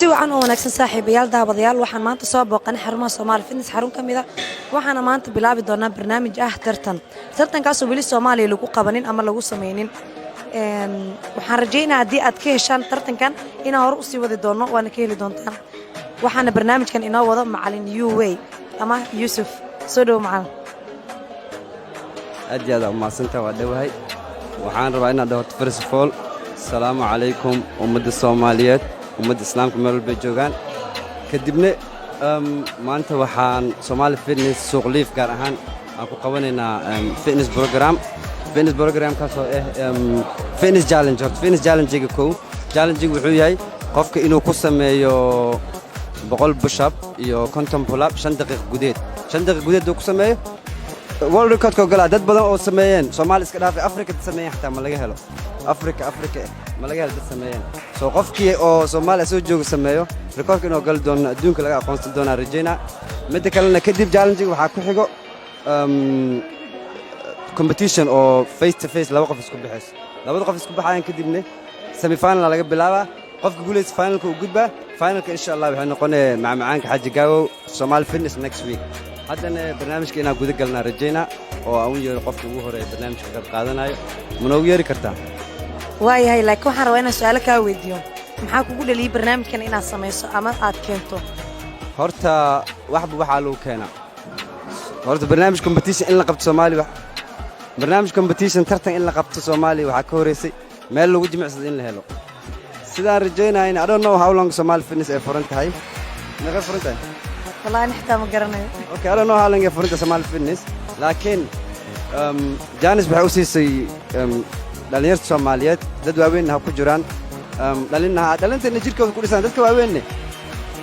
وعن ونكسن صاحبيال دابديال waxaan maanta soo booqanay xarumaha Soomaali Fitness xarun kamida waxaana maanta bilaabi doonaa barnaamij tartankaas oo wali Soomaaliya lagu qabanin ama lagu sameeynin waxaan rajaynayaa hadii aad ka heshaan tartankan inaan hor u sii wadi doono waana ka heli doontaan waxaana barnaamijkan inoo wado macallin UWay ama Yusuf soo dhaw macallin aad maadsanta waa dhawahay waxaan rabaa inaan dhaho first of all assalaamu calaykum ummadda Soomaaliyeed ummadda islaamka meel walba joogaan kadibna maanta waxaan Somali Fitness suuq liif gaar ahaan aan ku qabanaynaa fitness program kaas oo fitness challenge challenge wuxuu yahay qofka inuu ku sameeyo 100 push up iyo 50 pull up 5 daqiiqo gudeed uu ku sameeyo world record ko gala dad badan oo sameeyeen Soomaali iska dhaafay Afrika sameeyeen xataa ma laga helo Afrika ma laga helo dad sameeyeen soo qofkii oo Soomaali soo jooga sameeyo record inuu gal doono adduunka laga aqoonsan doona rajayna mid kalena kadib challenge waxa ku xigo competition oo face to face laba qof isku bixis labada qof isku baxayaan kadibna semi final laga bilaaba qofka guuleys finalka uu gudba finalka insha Allah waxay noqonay macmacaanka Xaji Gaawo Somali Fitness next week haddana barnaamijka inaan guda galnaa rajayna oo aan u yeero qofka ugu horeeya barnaamijka ka qaadanayo mana ugu yeeri kartaa waayahay laakiin waxaan rabaa inaan su'aalo kaa weydiiyo maxaa kugu dhaliyay barnaamijkan inaad samayso ama aad keento horta waxba waxaa lagu keenaa horta barnaamij competition in la qabto Soomaaliya barnaamij competition tartan in la qabto Soomaaliya waxa ka horeysay meel lagu jimicsado in la helo sidaan rajaynaa I don't know how long Somali Fitness ay furan tahay naga furan tahay والله نحتاج مقارنة. Okay, I don't know how long you're for Somali Fitness, لكن جانس بحوسي دليرت Soomaaliyed dad waaweyn ha ku jiraan dhalinta nijirka ku dhisan dadka waaweyn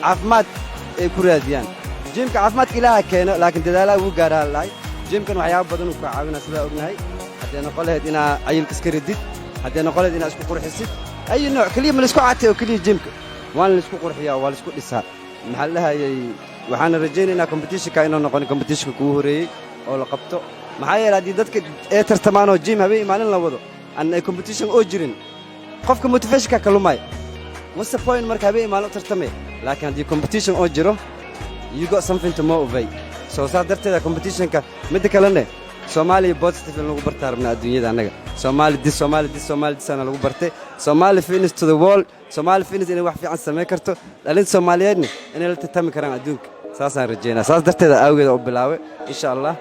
caafimaad ay ku raadiyaan jimka caafimaadka ilaaha keeno laakiin dadaalaha uu gaaraa laay jimkan waxyaabo badan uu ka caawinaa sida ognahay hadii noqoleed ina ayilka iska ridid hadii noqoleed ina isku qurxisid ay nooc kaliya ma isku caatay oo kaliya jimka waan la isku qurxiyaa waa la isku dhisaa maxaa la hayay waxaan rajaynaynaa competition-ka inuu noqon competition-ka ugu horeeyay oo la qabto maxaa yeelay hadii dadka ay tartamaan oo gym habeen maalin la wado aan ay competition oo jirin qofka motivation-ka kalumay what's the point marka habeen maalin tartamay laakiin hadii competition oo jiro you got something to motivate so saa darteeda competition-ka mid kalena Somali positive lagu bartaa rabnaa adduunyada anaga Somali sana lagu bartay Somali Fitness to the world Somali Fitness inay wax fiican sameey karto dhalin Soomaaliyeedna inay la tartami karaan adduunka saasaan rajaynaa saas darteeda awgeed oo bilaaway insha Allah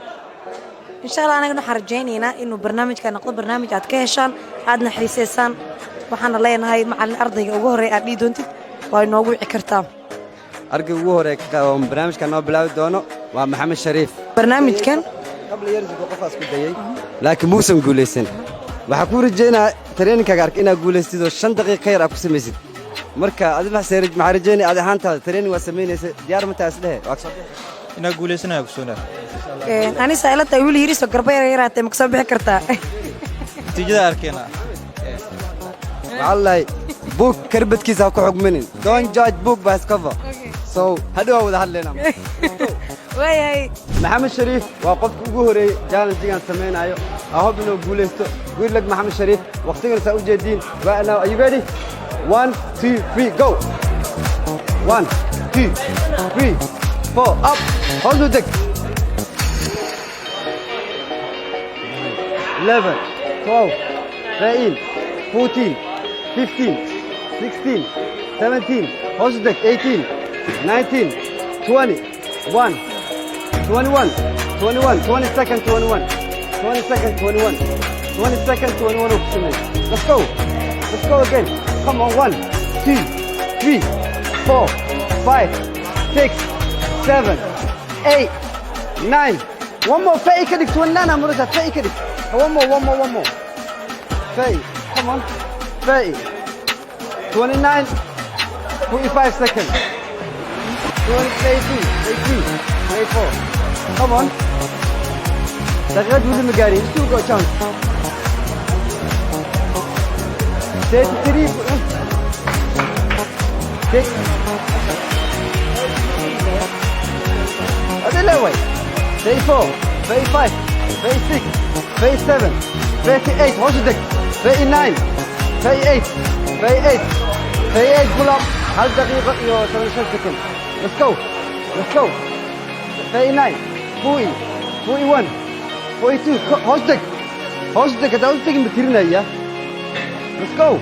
anaguna waxaan rajaynaynaa inuu barnaamijka noqdo barnaamij aad ka heshaan aadna xiiseysaan waxaana leenahay macallin ardayga ugu horeeya aad dhii doontid waa inoogu wici kartaa ardayga ugu horeeya barnaamijka noo bilaawi doono waa Maxamed Shariif barnaamijkan قبل يرجع قفاز كدايي لكن موسم قوليسن waxa ku rajeynaa training-kaaga ark ina guuleystido 5 daqiiqo ka yar aad ku sameeysid marka adina seerij ma rajeynaa aad ahaantaada training waa sameynaysa diyaar ma taas lehe waa soo bixi ina guuleysanayo ku soo ani saylata wiil yiriso garbeer yaraatay ma soo bixi kartaa natiijada arkeena wallahi book karbadkiisa ku xugmanin don't judge book by its cover so hadhow wada hadleena وياي محمد شريف وقفت ugu horeey challenge-gan sameeynayo ahob inuu guuleysto good luck محمد شريف waqtigan saa u jeedin waa ana are you ready 1 2 3 go 1 2 3 4 up hold the deck 11 12 13 14 15 16 17 hold the deck 18 19 20 1 21, 20 seconds, 21. 20 seconds, 21. 20 seconds, 21. Let's go. Let's go again. Come on, 1, 2, 3, 4, 5, 6, 7, 8, 9. One more. Fake it. 29. Murza. Fake it. One more. Fake. Come on. Fake. 29, 45 seconds. 22, 23, 24. Come on. Daqiiqad wili magaari. Still got a chance. 33. 6. Adela way. 34. 35. 36. 37. 38. Hold the deck. 39. 38. 38. 38. Pull up. هل دقيقة يو 17 سكند. Let's go. Let's go. 39. 40. 41. 42. Hostek. Hostek. Kita hostek بترنا يا. Let's go.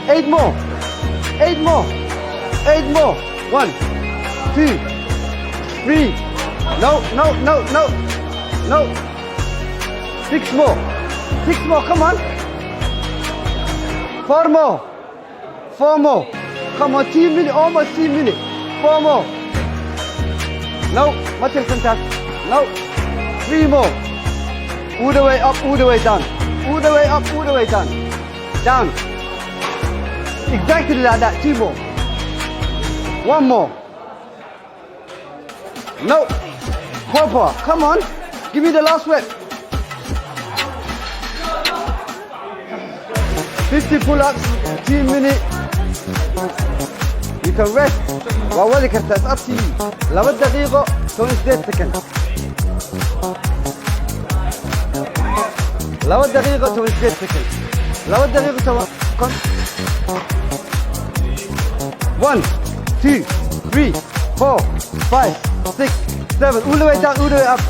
8 more. 8 more. 8 more. 1, 2, 3. No, no, no, no. No. 6 more. 6 more. Come on. 4 more. 4 more. Come on, 10 minutes, almost 10 minutes. 4 more. No, ما تلفنتك. No. 3 more. All the way up, all the way down. All the way up, all the way down. Down. Exactly like that. 2 more. 1 more. No. Proper. Come on. Give me the last rep. 50 pull-ups, 10 minutes. You can rest. وأولي كرتا it's up to you. 2 دقيقة 28 سكند. 2 دقيقة 28 سكند. 2 دقيقة 1, 2, 3, 4, 5, 6, 7. All the way down, all the way up.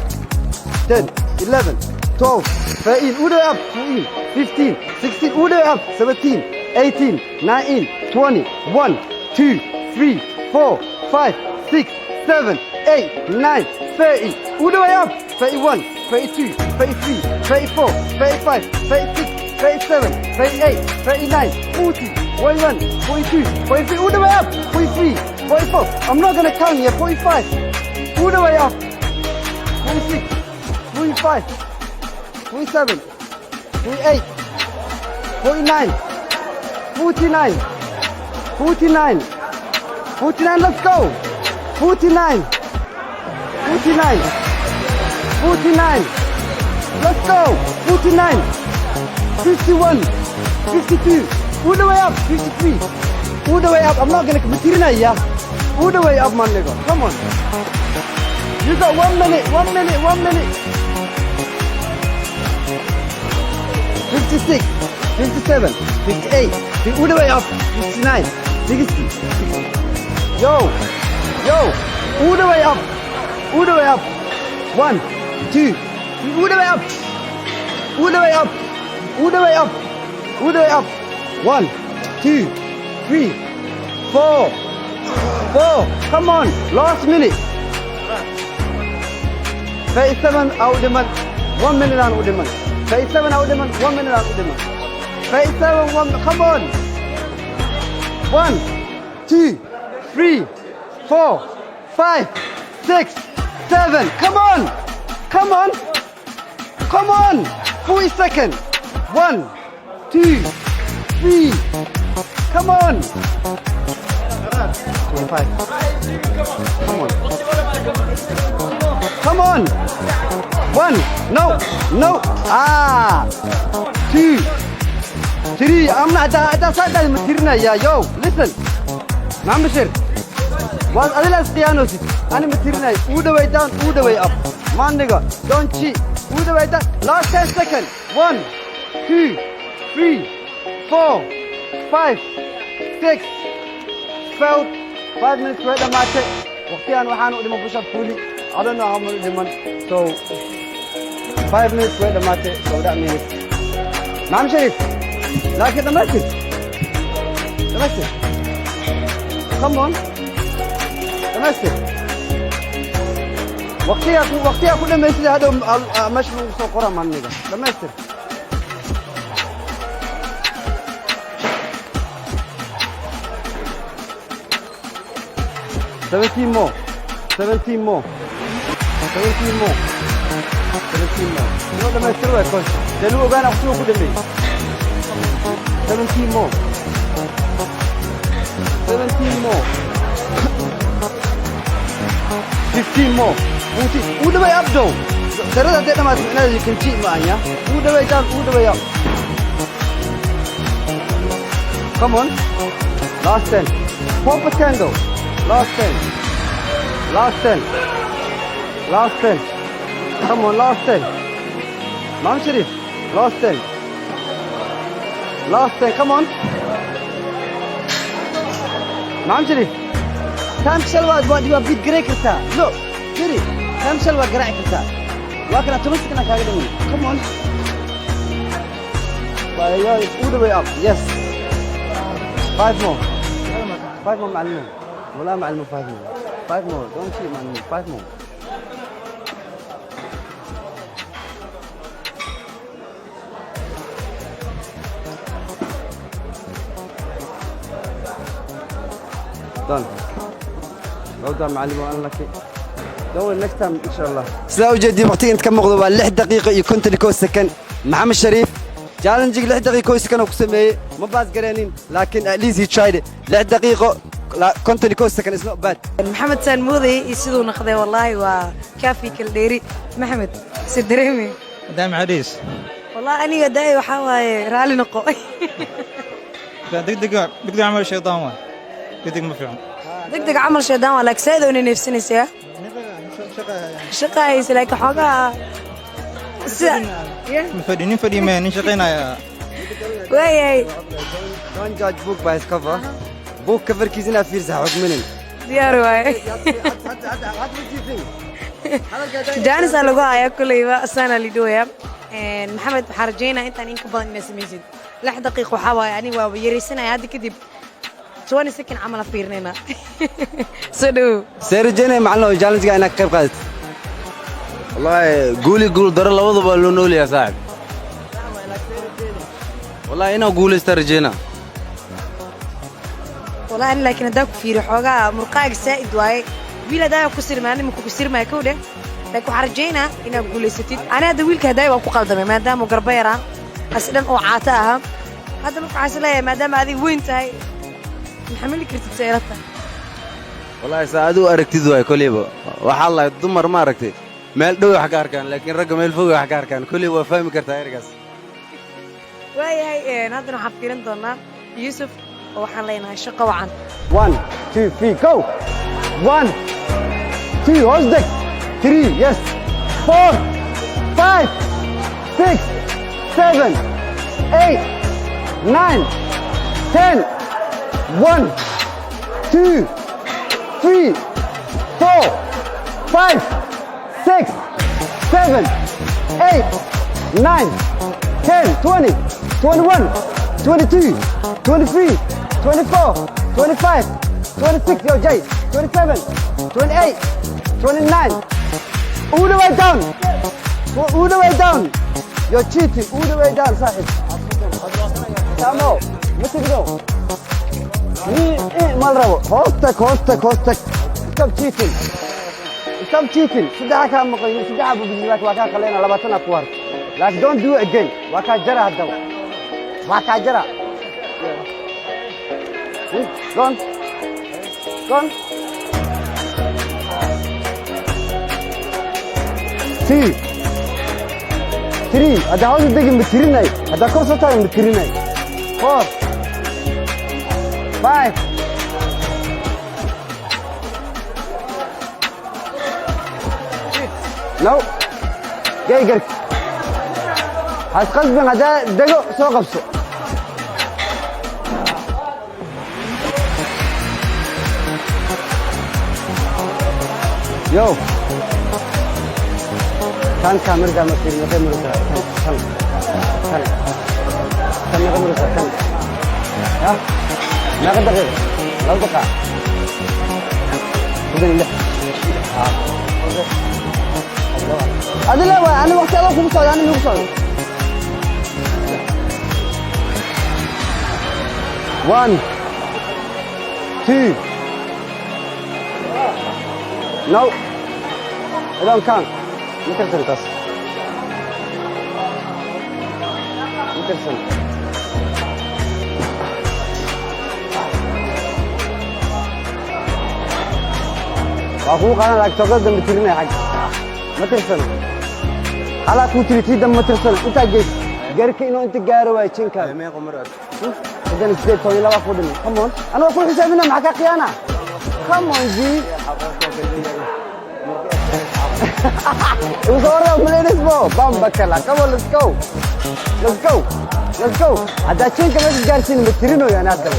10, 11, 12, 13. All the way up. 14, 15, 16. All the way up. 17, 18, 19, 20. 1, 2, 3, 4, 5, 6, 7, 8, 9, 30. All the way up. 31, 32, 33, 34, 35, 36, 37, 38, 39, 40, 41, 42, 43. All the way up. 43, 44. I'm not going to count here. 45. All the way up. 46, 45, 47, 48, 49, 49, 49, 49, let's go. 49, 49, 49, let's go. 49, 51, 52, all the way up. 53, all the way up. I'm not gonna material yeah. All the way up, man, nigga. Come on. You got 1 minute, 1 minute, 1 minute. 56, 57, 58, all the way up. 59, 60. Yo, all the way up. All the way up. 1, 2, all the way up. All the way up. All the way up. All the way up. 1, 2, 3, 4. 4. Come on. Last minute. 37 out the month. 1 minute out the month. 37 out the month. 1 minute out the month. 37, 1. Come on. 1, 2, 3, 4, 5, 6, 7. Come on. Come on. Come on. 40 seconds. 1, 2, 3. Come on. 25. Come on. Come on. 1. No. No. 2, 3. I'm not. That's not the material. Yeah. Yo. Listen. Mam Bashir. Was Adila Stianos. I'm material. All the way down. All the way up. Man, nigga. Don't cheat. All the way down. Last 10 seconds. 1, 2, 3, 4, 5, 6. 12. 5 minutes to the match. وقتها وحنا قدام push up fully. I don't know how many demand. So 5 minutes to the match. So that means Mam Sharif. Like the message. The message. Come on. The message. وقتها كل المسج هذا مش مصقرة مع النجا. The message. Seventeen more. 17 more. 17 more. 17 more. You know the master way, coach. The new guy up to the day. 17 more. 17 more. 15 more. All the way up though. There is a dead man you can cheat man, yeah? All the way down, all the way up. Come on. Last 10. Pop a candle. Last 10. Last 10. Last 10. Come on, last 10. Mam Sharif. Last 10. Last 10. Come on. نعم شريف تام شلوى بودي وبيت جريك كرتا لو شري تام شلوى جراعي كرتا لكن أتمسكنا كاغد مني come on all the way up yes 5 more معلمين ولا معلمين 5 more don't see معلمين 5 more done لو ده معلم وأنا لك دور next time إن شاء الله سلا وجدي وقتي أنت كم مغضوب 6 دقيقة يكون تلكو سكن محمد شريف challenge 6 دقيقة سكن وقسمه ما باز قرانين لكن at least he tried it 6 دقيقة لا كنت تلكو سكن is not bad محمد سلمودي يسيدو نخذه والله وكافي كل ديري محمد سدريمي دام عريس والله أنا قداي وحاوي رالي نقو دق عمل الشيطان وان دق ما فيهم دق عمل شيطان ولا كسيدو إني نفسني سيا شقة يسلك حاجة مفدين ما نشقينا يا وي don't judge book by its cover book cover كيزنا في رزح منن ديار واي جانس على جوا كل يوم السنة اللي دويا محمد حرجينا أنت إنك بدن نسميزين 6 دقيقة وحوا يعني ويرسنا هذه كذب 20 سكن عمل فيرنينا سدو سيرجينا معنا challenge أنا كيف قلت والله قول در لوضع بالنول يا صاحب والله أنا أقول استرجينا والله أنا لكن داك في حاجة مرقاق سائد واي ويلا دا كسر ماني مكو كسر ما يكوده لكن حرجينا إن أقول ستين أنا هذا ويل كهداي وأكو قدامي ما دام قربيرة أسلم أو عاتها هذا مقعسلة ما دام هذه وين تاي محمل كرت سيارتها والله ساعدو أركتي واي كليبا وحالله الضمر ما أركتي مال دو حكار كان لكن رقم الفوق حكار كان كل هو فاهم كرتا يرقص واي هاي هذا نحفيرن دونا يوسف وحن لينا شقة وعن 1 2 3 go 1 2 هوزدك 3 yes 4 5 6 7 8 9 10 1 2 3 4 5 6 7 8 9 10 20 21 22 23 24 25 26 yo Jay 27 28 29 all the way down all the way down you're cheating all the way down صاحب تمام متى بدو ما نربو هوستك stop cheating سدها كان مقيم سدها بجيبات وكان خلينا لباتنا كوار like don't do it again وكان جرى هالدو وكان جرى gone 3 هذا عاوز يدق متريناي هذا كورس تاعي متريناي 4 5 no جاي قرك هتقصبن هذا دقو سو قبسو يو كان كاميرا جامد في مكان مرسل كان مكان مرسل كان ها ما قدر غير لو بقى بدنا له هذا لا انا وقت اروح بصور انا مو بصور 1 2 No, I don't count. Nicholson does. Nicholson. وأخوك أنا لك تقدم بترمي حاجة. ما ترسل. على كوتريتي دم ما ترسل. أنت جيت. جرك إنه أنت جارو ويتشين كان. ما يقوم مرات. إذا نسيت طويل لا أخذني. Come on. أنا أقول حسابنا معك خيانة. Come on G. It was all right, play this ball. Bamba kala. Come on, let's go. Let's go. Ada chin kami garsin betirino ya nada.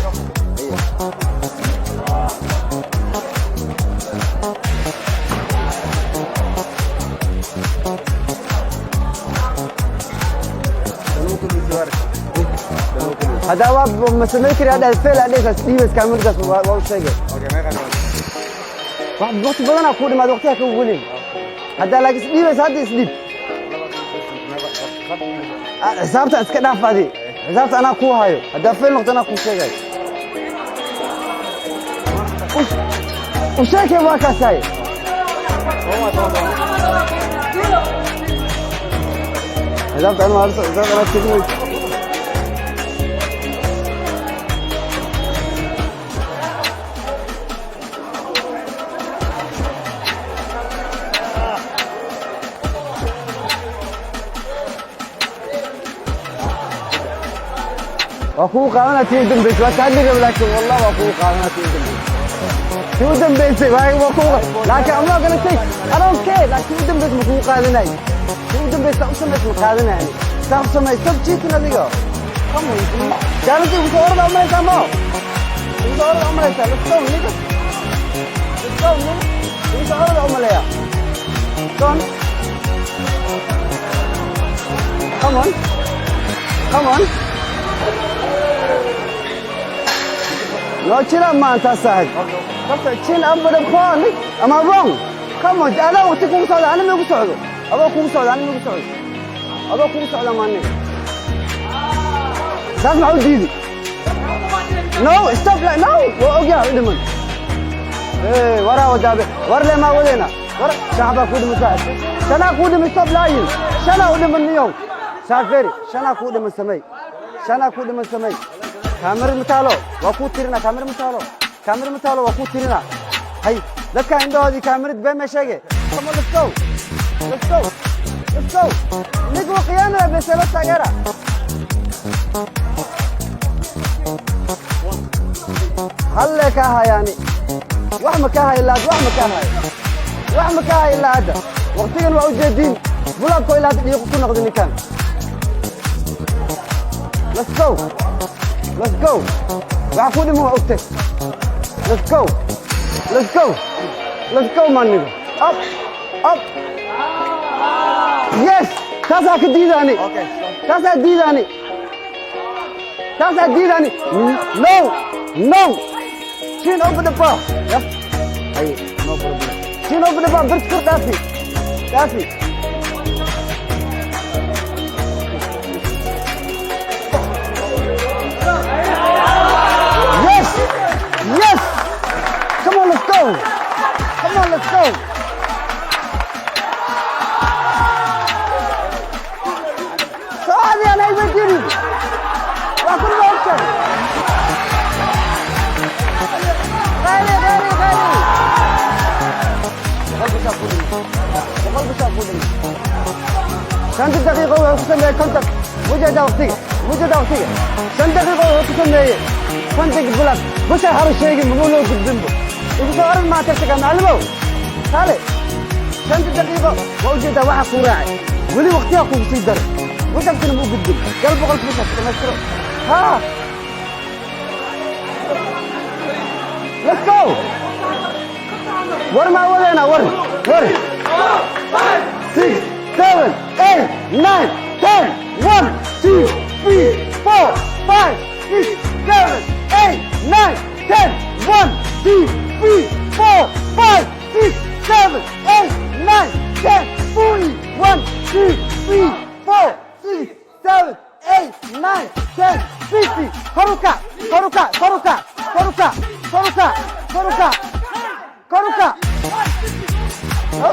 هذا هو مسميكري هذا الفيل هذا ستيفز كامل ده هو شيء واحد وقت بدنا أقول ما وقتها كقولين هذا لكن ستيفز هذا سليب حسابته أتكلم فادي حسابته أنا أكو هايو هذا فيل نقطة أنا أكو شيء وشيء كم واقع حسابته أنا ما أرسل حسابته أنا تكمل وأخوك أنا تيودم بيت وتعدي لكن والله وأخوك أنا تيودم بيت وهاي وأخوك لكن أنا قلت لك أنا أوكي لكن تيودم بيت مخوك هذا ناي تيودم بيت تأوسم بيت مقادنا يعني تأوسم أي سب شيء كنا ديجا كم جالس يبصور الأمر كمان يبصور الأمر كذا لستون نيجا لستون يبصور الأمر يا لستون come on come on No, chin up, man. That's it. Chin up with the pawn. Am I wrong? Come on, I don't want to go to the animal. I will go to the animal. I will go to the money. That's not easy. No, stop like no. Okay, wait a minute. Hey, what are we doing? What are we doing? What? Shaba could be sad. Shana could be stop lying. Shana would be new. Shafiri. Shana could be samay. Shana could be samay. كاميرا مثاله وأكو تيرنا كاميرا مثاله وأكو تيرنا هاي لك عنده هذه كاميرا بين مشاقة come on let's go نقوى قيامنا بسبب ساقرة هلا كاها يعني وحمة كاها إلا هذا وحمة كاها إلا هذا وقتين وأوجدين بلاكو إلا هذا يقصون نقد المكان Let's go. وعفوني مو أوتك. Let's go, man. Up. Yes. كذا كديداني. كذا ديداني. No. Chin over the bar. Yep. Hey, no problem. Chin over the bar. Berskor Dafi. Yes! Come on, let's go! So, أنا أبغى وأكون أوكي. غالي. بقول بشافوني. كانت دقيقة وحسن لي كنت وجد وقتي. 5 دقيقة وحسن لي. كنت بقولك بس هذا الشيء مقوله قدامه. إذا صار ما ترتكب معلمه. ثالث 5 دقيقة ووجد واحد قراعي. ولي وقتها أكون سيدر. وش أبغى نمو قدام؟ قلبه قلب مش هتمسكه. ها. Let's go. ور ما ولينا ور. 6 7 8 9 10 1 2 3 4 5 6 7 8 9 10 1 2 3 4 5 6 7 8 9 10 1 2 3 4 6 7 8 9 10 50 Haruka Oh,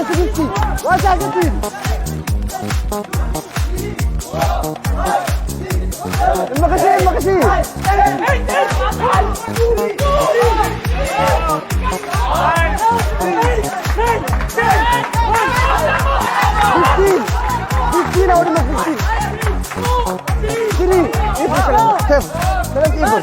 Sigisi. What's happening? Makasih. 15 out of 15. Sini, ibu sekarang. Sekarang ibu.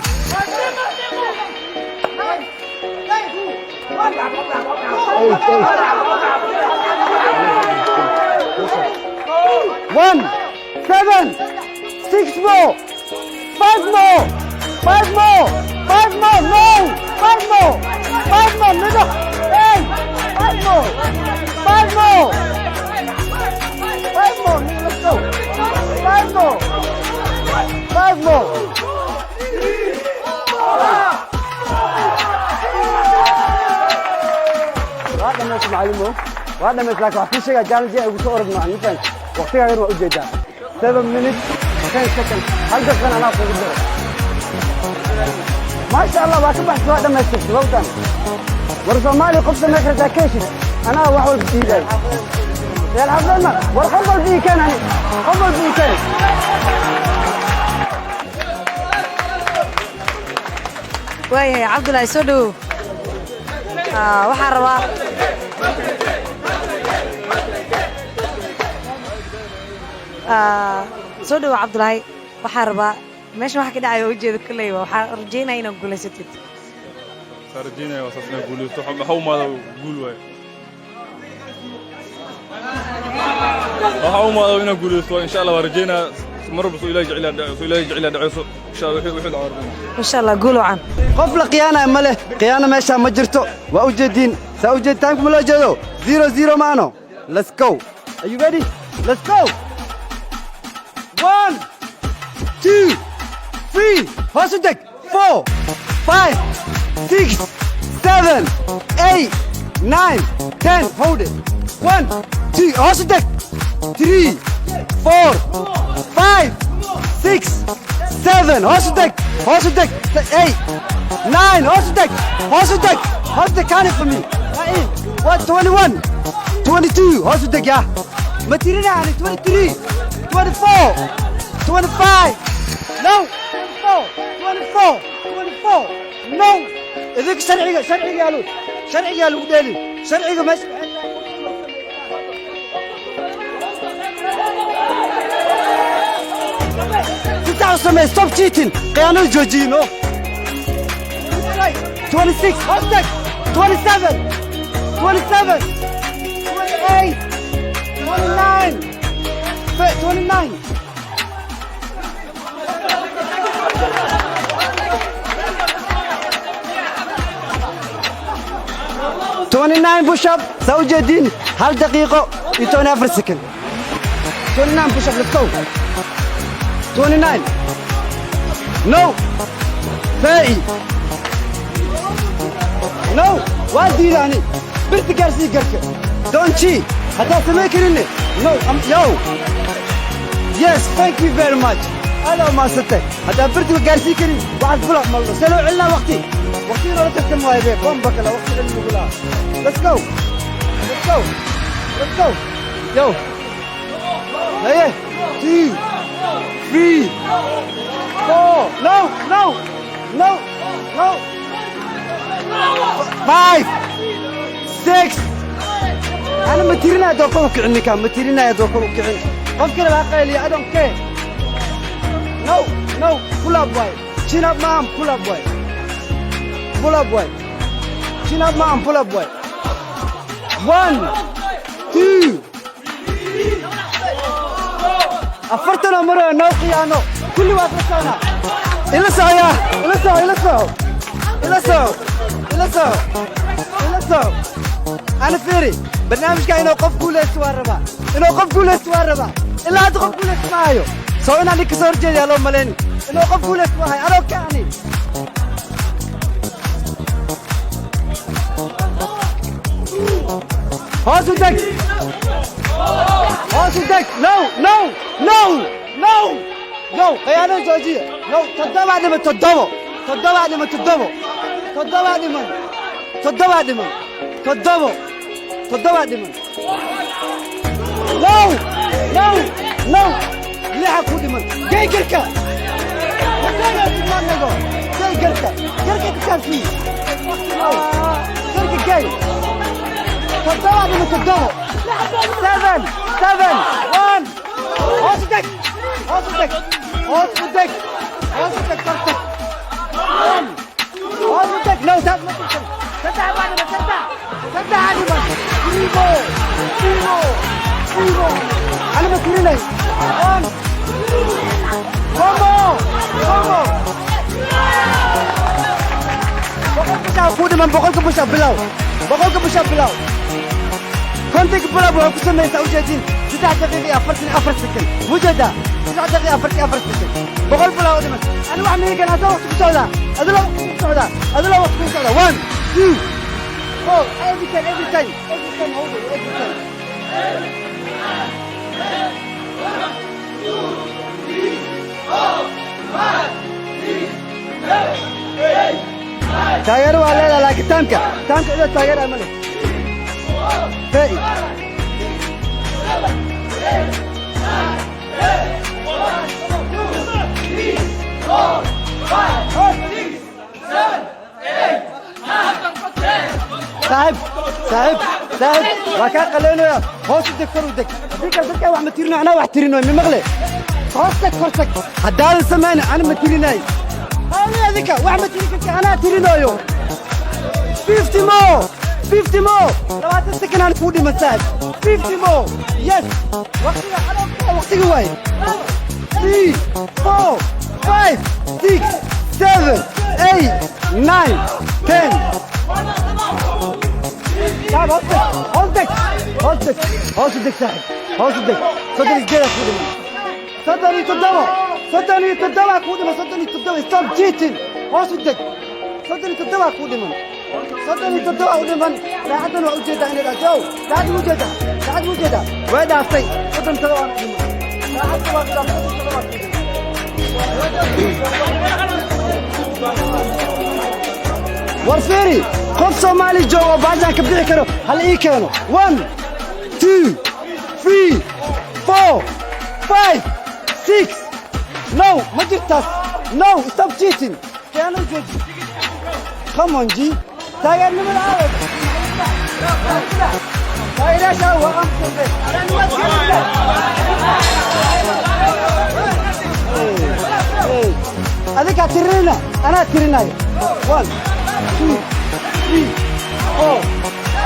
1 7 6 more 5 more 5 more 5 more no 5 more 5 more no hey 5 more 5 more 5 more let's go 5 more macalimo waa dhamayslaa wax ku sheega challenge ay ugu soo orod macalin faan waqtiga yar waa u jeedaa 7 minutes 10 seconds hal daqiiqan anaa kugu daro ما شاء الله ما تبحث في هذا ما يستفيد وقتا ورسومالي قبض ما يخرج كيشي أنا وحول في إيدي يا الحفظنا والخبر فيه كان يعني خبر فيه كان وي عبد الله يسودو وحربا سودو عبد الله وحربا ماشي واحد كده عيو وجهي كله ورجينا هنا نقول ستة رجينا وصلنا نقول حو ما نقول واي حو ما نقول إن شاء الله ورجينا مرة بس إلى جعل دعوس إن شاء الله وحيد عارفين إن شاء الله قولوا عن قفل قيانا ماله قيانا ماشي ما جرتو وأوجدين سأوجد تانكم لا جدو 0-0 معنا let's go are you ready let's go 1 2 3 هاسودك 4 5 6 7 8 9 10 hold it 1 2 هاسودك 3 4 5 6 7 هاسودك 8 9 هاسودك كان for me 21 22 هاسودك يا ما ترينا يعني 23 24 25 no 24 no إذاك شرعي قالوا بدالي شرعي ماشي تتعصم stop cheating قيانو جوجينو 26 هاشتاج 27 28 29 29 push up زوجين هل دقيقة يتوني أفر سكن 29 push up let's go 29 no 30 no وادي يعني برت كارسي كرك don't cheat هذا سمعكني no yo yes thank you very much أنا ما ستة هذا برت كارسي كني بعد فلان مالله سلو علنا وقتي ولا تكتم واي بيه بوم بكلا وقت اللي نقولها let's go yo hey 2 3 4 no 5 6 أنا متيرنا دوكوك عني كم متيرنا دوكوك عني ممكن العقل I don't care no pull up boy chin up mom pull up boy chin up mom pull up boy 1 2 أفرتنا مرة نوقيانو كل واحد سنة إلا سو أنا فيري برنامج كاين وقف كل سواربا إنه وقف كل سواربا إلا تقف كل سمايو سوينا لك سورجي يا لو ملين إنه وقف كل سماي أنا كاني هاسودك no قيانا جوجي no no اللي حكوا دي من جاي كركا كان فيه كركا جاي تضوى دي من تضوى 7 1 هاسودك لو تدع عادي بس ايوه انا بكريني 1 كومو بقولك بوش بلاو كنتك بلا بو كسمه سوجتين 9 دقيقة أفرت سكن وجدا 9 دقيقة أفرت سكن بقول بلا ودمك أنا واحد من كان هذا وقت بسوداء هذا وقت بسوداء 1 2 4 every time hold it every time taageero waa leedahay laakiin taamka ila taageera ma leh faa'i صاحب وكان قلنا هوس الدكتور ودك ديك الدكتور واحد متيرنا انا واحد تيرنا من مغلي هوسك فرصك هدال سمان انا متيرناي هذه هذيك واحد متيرك انا تيرنايو 50 مو لو هتسكن انا فودي مساج 50 مو يس وقتي واي 3 4 5 6 7 8 9 10 صعب هوزدك صاحب هوزدك صدري جيرك صدري تدوى كودما صدري تدوى ستوب جيتين هوزدك صدري تدوى كودما لا حد ما وجد هنا الجو لا حد وجد وين عصي صدري تدوى لا حد ورفيري قف صومالي جوا بعدها كبدي كانوا هل ايه كانوا 1 2 3 4 5 6 نو ما جبتها نو ستوب تشيتين كانوا جوجي كمون جي تاير من العالم تاير شو هذيك ترينا انا ترينا 1 2 3 4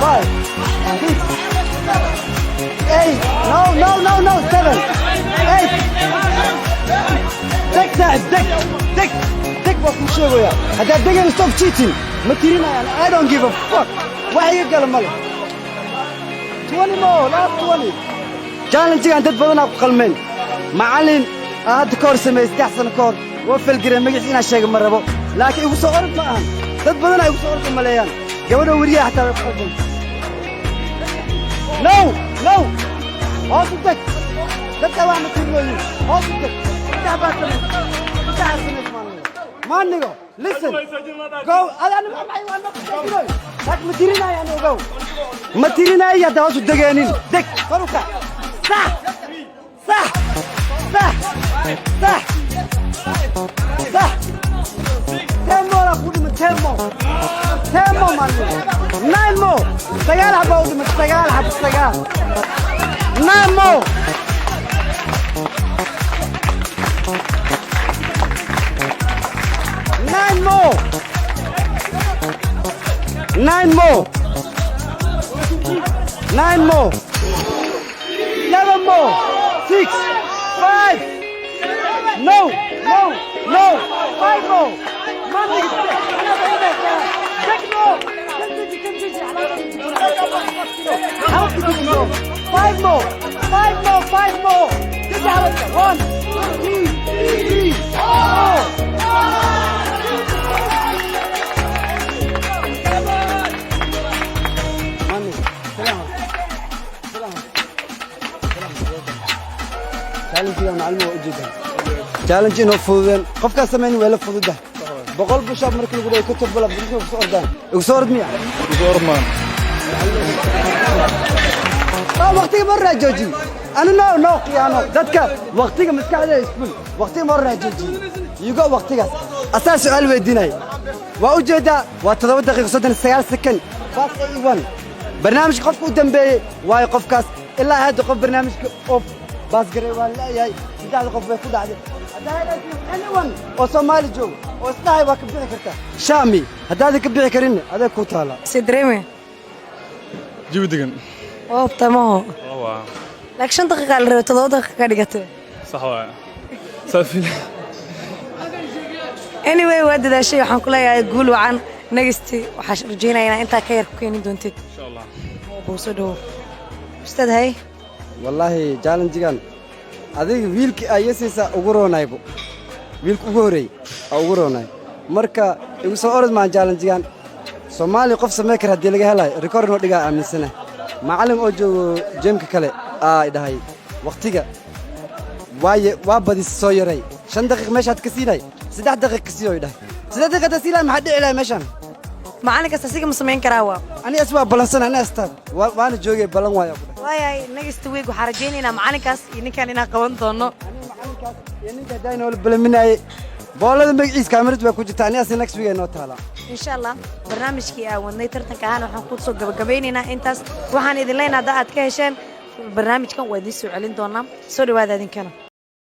5 6 8 no 7 8 دك بس مشي ويا هذا دقيقة ستوب تشيتين ما ترينا يعني I don't give a fuck وحي قال ماله 20 مو لا 20 challenge عند بدنا بقلمين معلم هذا كور سميس تحسن كور وفي الجريم مجلس إنا شيء مرة لكن يبغى صورت معهم dad badan ay u soo ordo maleeyaan gabadha wariyaha xataa way qalban no hoos u tag dadka wax ma tirooyin hoos u tag inta baasan maanigo listen go adana ma waan ma tirooyin dak ma tirinayaan ogow ma tirinaya hada hoos u dageenin deg faruka صح تيمو لا خذي من تيمو مانو 9 مو سجال حبودي من سجال 9 مو 11 مو 6 5 no 5 مو ماني Five more. Get out of there. 1, 2, 3, 4 challenge inoo fududeen qofka sameyn wala fududah boqol bushab markii lagu dhayo kutub bala bulsho ku soo ordaan ugu soo ordmiya waqtiga marra jooji ana no qiyaano dadka waqtiga maskaxda isbul waqtiga marra jooji yugo waqtigaas asaas su'aal weydiinay waa u jeeda waa 7 daqiiqo 39 second fast A1 barnaamijka qofka u dambeeyay waa qofkaas ilaa hadda qof barnaamijka of baas garay waa leeyahay sidoo qof bay ku dhacday anyone oo Soomaali joog oo isnahay waa ka bixi kartaa shaami hadaad ka bixi karin adeeg ku taala sidreeme جودكن تمام واو لكن 5 دقيقة على 7 دقيقة كدقته صح واي صافي anyway واد ذا شيء waxaan ku leeyahay guul wacan nagasti waxa rajeynayaa inta ka yar ku keenin doontid insha Allah boosoo dhow ustaad hay wallahi challenge-gan adiga wiilki ayasiisa ugu roonaybo wiilku ugu horeey ugu roonay marka igu soo orod ma challenge-gan soomaali qof samee kara haddii laga helayo rikoor inoo dhigaa aaminsana macallin oo joogo jeemka kale aa dhahay waqtiga waaye waa badis soo yaray 5 daqiiq meeshaad ka siinay 3 daqiiq ka siiyo dhahay 3 daqiiq ka siinay maxaa dhici lahaa meeshan macallin kasta siga ma samayn karaa waa ani asbaa balansana ana astaan waana joogay balan waaya waayay next week waxaan rajaynaynaa macallinkaas iyo ninkan inaan qaban doono macallinkaas iyo ninka hadaan wala balaminayay boolada magaciisa kaamirad baa ku jirta ani asna next week ay noo taala insha Allah barnaamijkii aan wadnay tartanka ahaan waxaan ku soo gabagabeynaynaa intaas waxaan idin leenahay aad ka hesheen barnaamijkan waa idin soo celin doonaa soo dhawaada idinkana